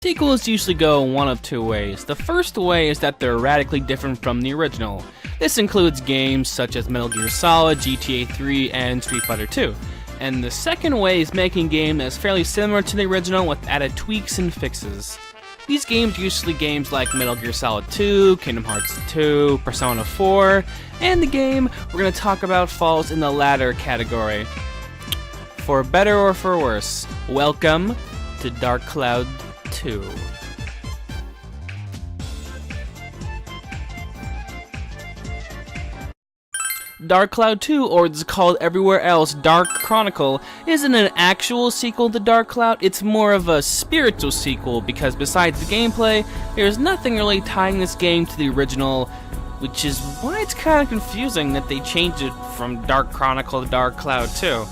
Sequels usually go one of two ways. The first way is that they're radically different from the original. This includes games such as Metal Gear Solid, GTA 3, and Street Fighter 2. And the second way is making a game that's fairly similar to the original with added tweaks and fixes. These games are usually games like Metal Gear Solid 2, Kingdom Hearts 2, Persona 4, and the game we're going to talk about falls in the latter category. For better or for worse, welcome to Dark Cloud 2. Dark Cloud 2, or it's called everywhere else Dark Chronicle, isn't an actual sequel to Dark Cloud. It's more of a spiritual sequel because besides the gameplay, there's nothing really tying this game to the original, which is why it's kind of confusing that they changed it from Dark Chronicle to Dark Cloud 2.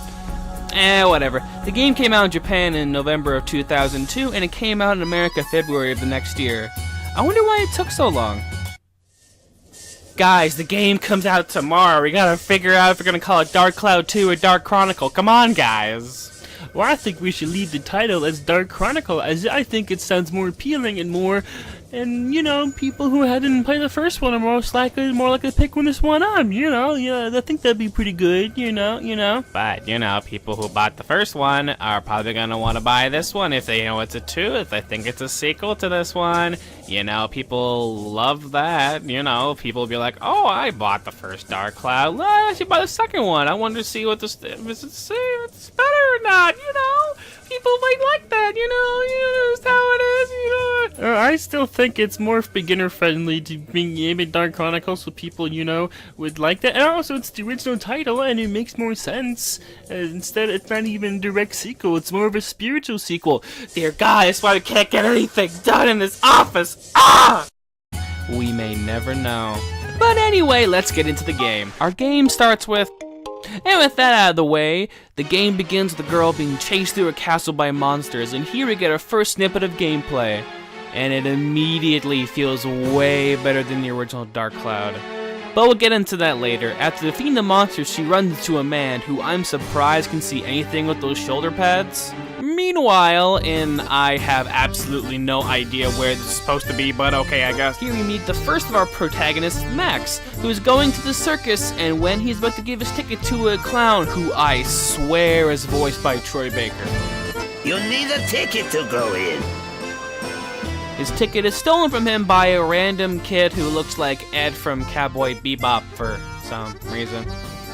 Whatever. The game came out in Japan in November of 2002, and it came out in America February of the next year. I wonder why it took so long. Guys, the game comes out tomorrow. We gotta figure out if we're gonna call it Dark Cloud 2 or Dark Chronicle. Come on, guys. Well, I think we should leave the title as Dark Chronicle, as I think it sounds more appealing and more... And, you know, people who hadn't played the first one are more likely to pick this one up, you know? Yeah, I think that'd be pretty good, you know? But, you know, people who bought the first one are probably gonna want to buy this one if they know it's a 2, if they think it's a sequel to this one. You know, people love that, you know? People will be like, oh, I bought the first Dark Cloud. I should buy the second one. I wanted to see what if it's better or not, you know? People might like that, you know, that's how it is, you know. I still think it's more beginner friendly to bring in Dark Chronicle so people, you know, would like that. And also it's the original title and it makes more sense. Instead, it's not even a direct sequel, it's more of a spiritual sequel. Dear God, that's why we can't get anything done in this office. Ah! We may never know. But anyway, let's get into the game. Our game starts with... And with that out of the way, the game begins with the girl being chased through a castle by monsters, and here we get our first snippet of gameplay. And it immediately feels way better than the original Dark Cloud. But we'll get into that later. After defeating the monsters, she runs into a man who I'm surprised can see anything with those shoulder pads. Meanwhile, I have absolutely no idea where this is supposed to be, but okay, I guess. Here we meet the first of our protagonists, Max, who is going to the circus, and when he's about to give his ticket to a clown who I swear is voiced by Troy Baker. You need a ticket to go in. His ticket is stolen from him by a random kid who looks like Ed from Cowboy Bebop for some reason.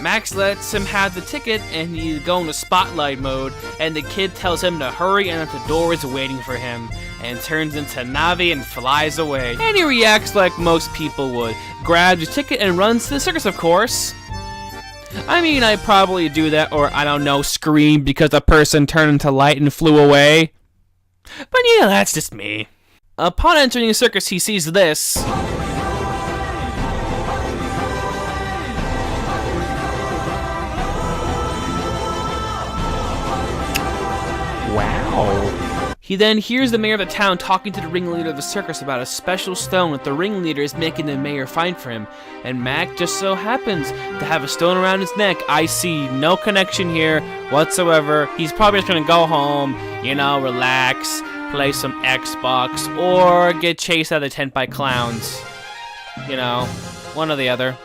Max lets him have the ticket and he's going to spotlight mode, and the kid tells him to hurry and that the door is waiting for him, and turns into Navi and flies away. And he reacts like most people would. Grabs his ticket and runs to the circus, of course. I mean, I'd probably do that, or I don't know, scream because the person turned into light and flew away. But yeah, that's just me. Upon entering the circus, he sees this. Wow. He then hears the mayor of the town talking to the ringleader of the circus about a special stone that the ringleader is making the mayor find for him. And Mac just so happens to have a stone around his neck. I see no connection here whatsoever. He's probably just gonna go home, you know, relax, play some Xbox, or get chased out of the tent by clowns. You know, one or the other.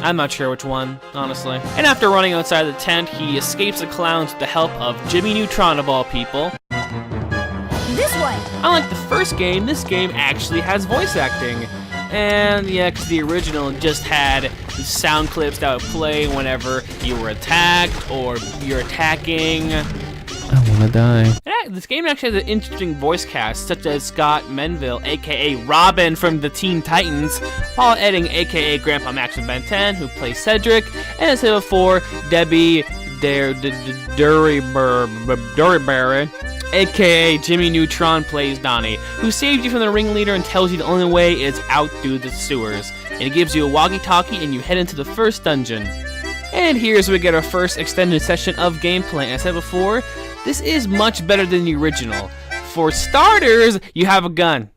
I'm not sure which one, honestly. And after running outside the tent, he escapes the clowns with the help of Jimmy Neutron of all people. This way! Unlike the first game, this game actually has voice acting. And yeah, because the original just had the sound clips that would play whenever you were attacked or you're attacking. I wanna die. Yeah, this game actually has an interesting voice cast, such as Scott Menville, aka Robin from the Teen Titans, Paul Edding, aka Grandpa Max from Ben 10, who plays Cedric, and as I said before, Debbie Duryberry, aka Jimmy Neutron, plays Donnie, who saves you from the ringleader and tells you the only way is out through the sewers. And it gives you a walkie-talkie and you head into the first dungeon. And here's where we get our first extended session of gameplay. As I said before, this is much better than the original. For starters, you have a gun.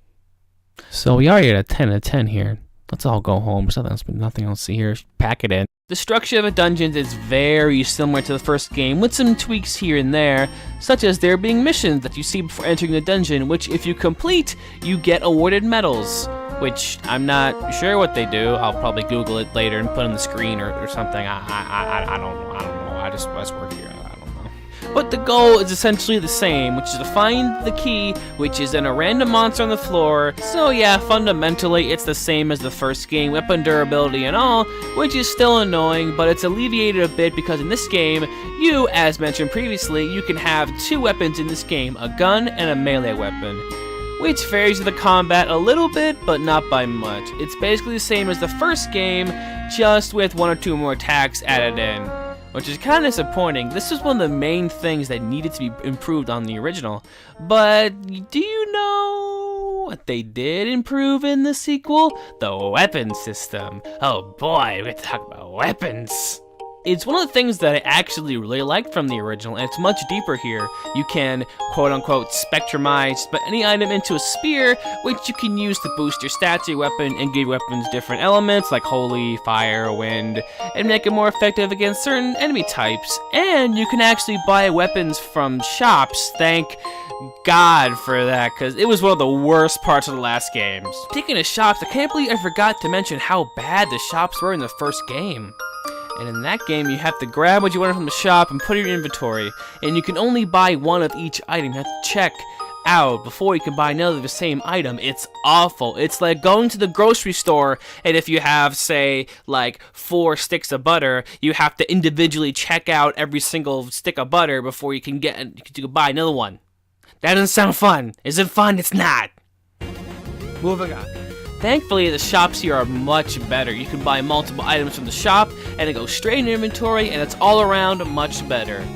So we are at a 10 out of 10 here. Let's all go home. There's nothing else to see here. Pack it in. The structure of the dungeons is very similar to the first game, with some tweaks here and there, such as there being missions that you see before entering the dungeon, which if you complete, you get awarded medals, which I'm not sure what they do. I'll probably Google it later and put on the screen or something. I don't know. I just work here. I don't know. But the goal is essentially the same, which is to find the key, which is in a random monster on the floor. So yeah, fundamentally it's the same as the first game, weapon durability and all, which is still annoying, but it's alleviated a bit because in this game, you, as mentioned previously, you can have 2 weapons in this game, a gun and a melee weapon, which varies with the combat a little bit, but not by much. It's basically the same as the first game, just with 1 or 2 more attacks added in, which is kind of disappointing. This is one of the main things that needed to be improved on the original. But do you know what they did improve in the sequel? The weapon system. Oh boy, we talk about weapons. It's one of the things that I actually really liked from the original, and it's much deeper here. You can, quote-unquote, spectrumize any item into a spear, which you can use to boost your stats of your weapon and give weapons different elements like holy, fire, wind, and make it more effective against certain enemy types. And you can actually buy weapons from shops, thank God for that, because it was one of the worst parts of the last games. Speaking of shops, I can't believe I forgot to mention how bad the shops were in the first game. And in that game, you have to grab what you want from the shop and put it in your inventory. And you can only buy one of each item. You have to check out before you can buy another of the same item. It's awful. It's like going to the grocery store, and if you have, say, like 4 sticks of butter, you have to individually check out every single stick of butter before you can buy another one. That doesn't sound fun. Is it fun? It's not. Moving on. Thankfully, the shops here are much better. You can buy multiple items from the shop, and it goes straight in your inventory, and it's all around much better.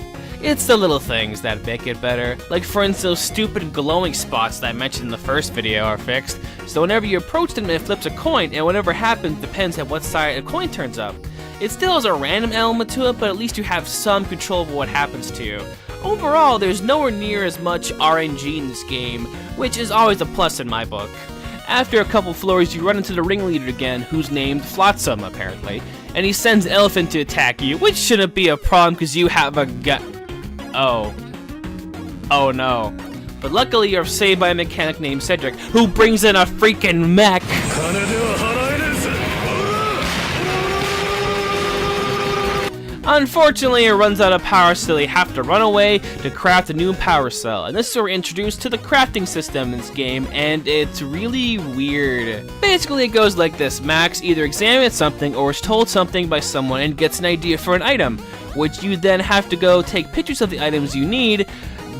It's the little things that make it better. Like, for instance, those stupid glowing spots that I mentioned in the first video are fixed. So whenever you approach them, it flips a coin, and whatever happens depends on what side a coin turns up. It still has a random element to it, but at least you have some control over what happens to you. Overall, there's nowhere near as much RNG in this game, which is always a plus in my book. After a couple floors, you run into the ringleader again, who's named Flotsam, apparently, and he sends an elephant to attack you, which shouldn't be a problem because you have a gun. Oh no. But luckily, you're saved by a mechanic named Cedric, who brings in a freaking mech. Unfortunately, it runs out of power, so they have to run away to craft a new power cell. And this is where we're introduced to the crafting system in this game, and it's really weird. Basically, it goes like this. Max either examines something or is told something by someone and gets an idea for an item, which you then have to go take pictures of the items you need,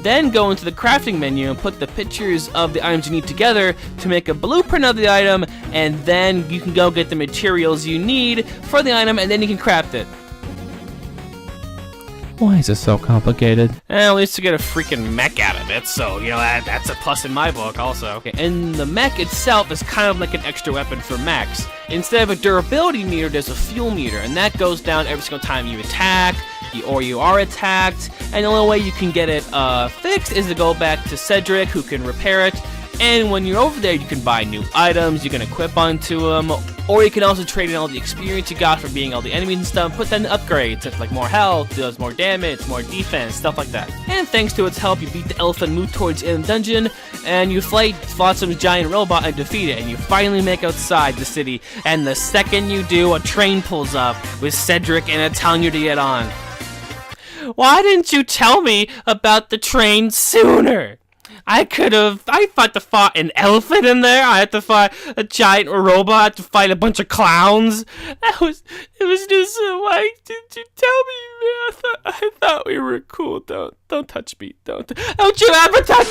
then go into the crafting menu and put the pictures of the items you need together to make a blueprint of the item, and then you can go get the materials you need for the item, and then you can craft it. Why is it so complicated? At least to get a freaking mech out of it, so, you know, that's a plus in my book also. Okay, and the mech itself is kind of like an extra weapon for mechs. Instead of a durability meter, there's a fuel meter, and that goes down every single time you attack, or you are attacked, and the only way you can get it fixed is to go back to Cedric, who can repair it. And when you're over there, you can buy new items, you can equip onto them, or you can also trade in all the experience you got from beating all the enemies and stuff, put that in upgrades, such like more health, does more damage, more defense, stuff like that. And thanks to its help, you beat the elephant, move towards the end of the dungeon, and you fight Flotsam's giant robot and defeat it, and you finally make outside the city, and the second you do, a train pulls up with Cedric and it's telling you to get on. Why didn't you tell me about the train sooner? I had to fight an elephant in there. I had to fight a giant robot. I had to fight a bunch of clowns. It was just, why did you tell me, man? I thought we were cool. Don't touch me. Don't you ever touch.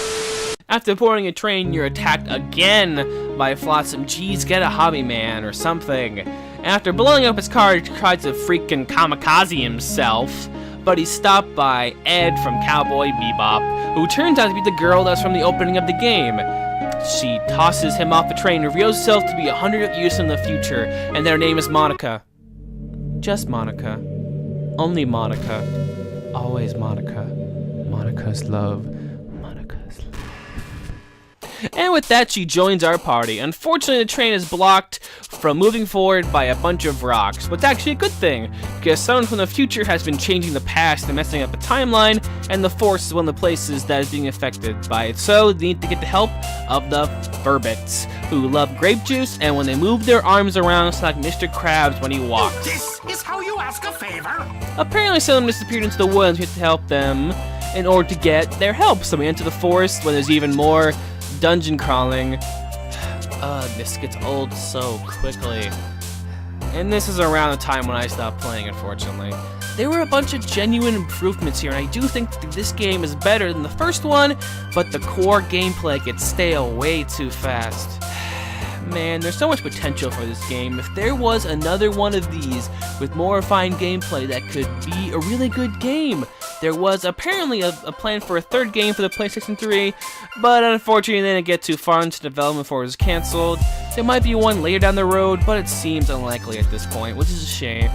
After boarding a train, you're attacked again by Flotsam. Geez, get a hobby, man, or something. After blowing up his car, he tries to freaking kamikaze himself. But he's stopped by Ed from Cowboy Bebop, who turns out to be the girl that's from the opening of the game. She tosses him off the train, reveals herself to be 100 years in the future, and their name is Monica. Just Monica. Only Monica. Always Monica. Monica's love. Monica's love. And with that, she joins our party. Unfortunately, the train is blocked from moving forward by a bunch of rocks, but it's actually a good thing, because someone from the future has been changing the past and messing up the timeline, and the Force is one of the places that is being affected by it. So they need to get the help of the Burbits, who love grape juice, and when they move their arms around, it's like Mr. Krabs when he walks. This is how you ask a favor? Apparently, someone disappeared into the woods. We have to help them in order to get their help. So we enter the forest when there's even more dungeon crawling. This gets old so quickly. And this is around the time when I stopped playing, unfortunately. There were a bunch of genuine improvements here, and I do think that this game is better than the first one, but the core gameplay gets stale way too fast. Man, there's so much potential for this game. If there was another one of these with more refined gameplay, that could be a really good game. There was apparently a plan for a third game for the PlayStation 3, but unfortunately they didn't get too far into development before it was cancelled. There might be one later down the road, but it seems unlikely at this point, which is a shame.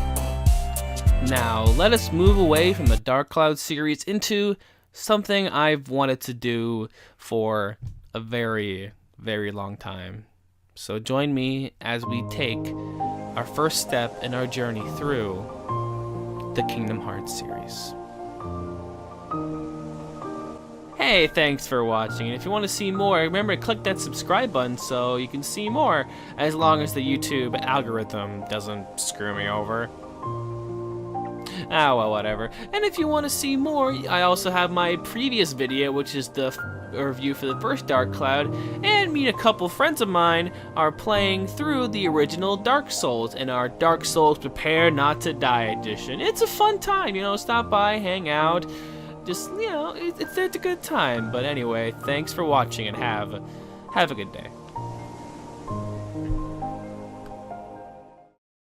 Now, let us move away from the Dark Cloud series into something I've wanted to do for a very, very long time. So join me as we take our first step in our journey through the Kingdom Hearts series. Hey, thanks for watching, and if you want to see more, remember to click that subscribe button so you can see more, as long as the YouTube algorithm doesn't screw me over. Ah, well, whatever. And if you want to see more, I also have my previous video, which is the review for the first Dark Cloud, and me and a couple friends of mine are playing through the original Dark Souls in our Dark Souls Prepare Not to Die edition. It's a fun time, you know, stop by, hang out, just, you know, it's a good time. But anyway, thanks for watching and have a good day.